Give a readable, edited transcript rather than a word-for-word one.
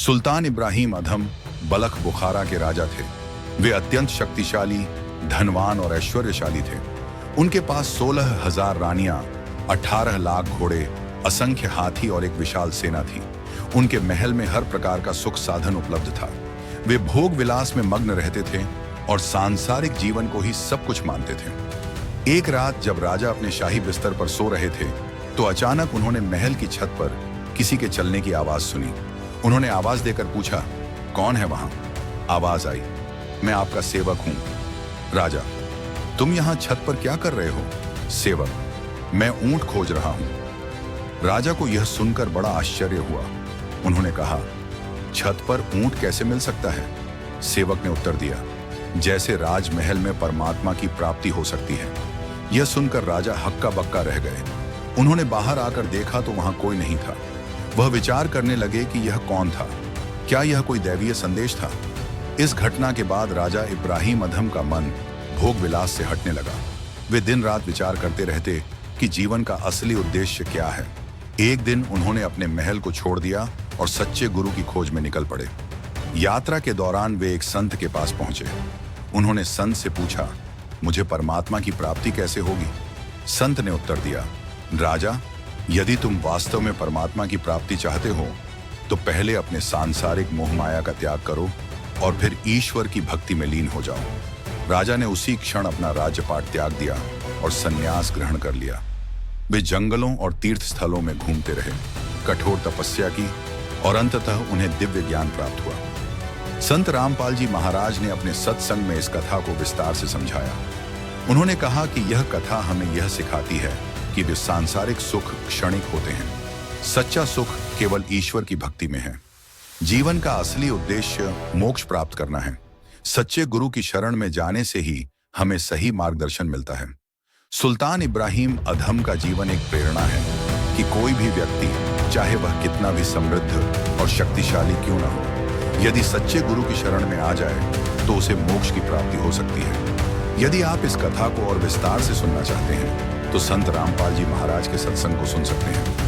सुल्तान इब्राहिम अधम बलख बुखारा के राजा थे। वे अत्यंत शक्तिशाली, धनवान और ऐश्वर्यशाली थे। उनके पास 16,000 रानियां, 18 लाख घोड़े, असंख्य हाथी और एक विशाल सेना थी। उनके महल में हर प्रकार का सुख साधन उपलब्ध था। वे भोग विलास में मग्न रहते थे और सांसारिक जीवन को ही सब कुछ मानते थे। एक रात जब राजा अपने शाही बिस्तर पर सो रहे थे तो अचानक उन्होंने महल की छत पर किसी के चलने की आवाज सुनी। उन्होंने आवाज देकर पूछा, कौन है वहां? आवाज आई, मैं आपका सेवक हूं। राजा, तुम यहां छत पर क्या कर रहे हो? सेवक, मैं ऊंट खोज रहा हूं। राजा को यह सुनकर बड़ा आश्चर्य हुआ। उन्होंने कहा, छत पर ऊंट कैसे मिल सकता है? सेवक ने उत्तर दिया, जैसे राजमहल में परमात्मा की प्राप्ति हो सकती है। यह सुनकर राजा हक्का बक्का रह गए। उन्होंने बाहर आकर देखा तो वहां कोई नहीं था। वह विचार करने लगे कि यह कौन था? क्या यह कोई दैवीय संदेश था? इस घटना के बाद राजा इब्राहिम अधम का मन भोग विलास से हटने लगा। वे दिन रात विचार करते रहते कि जीवन का असली उद्देश्य क्या है। एक दिन उन्होंने अपने महल को छोड़ दिया और सच्चे गुरु की खोज में निकल पड़े। यात्रा के दौरान वे एक संत के पास पहुंचे। उन्होंने संत से पूछा, मुझे परमात्मा की प्राप्ति कैसे होगी? संत ने उत्तर दिया, राजा, यदि तुम वास्तव में परमात्मा की प्राप्ति चाहते हो तो पहले अपने सांसारिक मोह माया का त्याग करो और फिर ईश्वर की भक्ति में लीन हो जाओ। राजा ने उसी क्षण अपना राज्यपाट त्याग दिया और संन्यास ग्रहण कर लिया। वे जंगलों और तीर्थ स्थलों में घूमते रहे, कठोर तपस्या की और अंततः उन्हें दिव्य ज्ञान प्राप्त हुआ। संत रामपाल जी महाराज ने अपने सत्संग में इस कथा को विस्तार से समझाया। उन्होंने कहा कि यह कथा हमें यह सिखाती है कि वे सांसारिक सुख क्षणिक होते हैं। सच्चा सुख केवल ईश्वर की भक्ति में है। जीवन का असली उद्देश्य मोक्ष प्राप्त करना है। सच्चे गुरु की शरण में जाने से ही हमें सही मार्गदर्शन मिलता है। सुल्तान इब्राहिम अधम का जीवन एक प्रेरणा है कि कोई भी व्यक्ति, चाहे वह कितना भी समृद्ध और शक्तिशाली क्यों न हो, यदि सच्चे गुरु की शरण में आ जाए तो उसे मोक्ष की प्राप्ति हो सकती है। यदि आप इस कथा को और विस्तार से सुनना चाहते हैं तो संत रामपाल जी महाराज के सत्संग को सुन सकते हैं।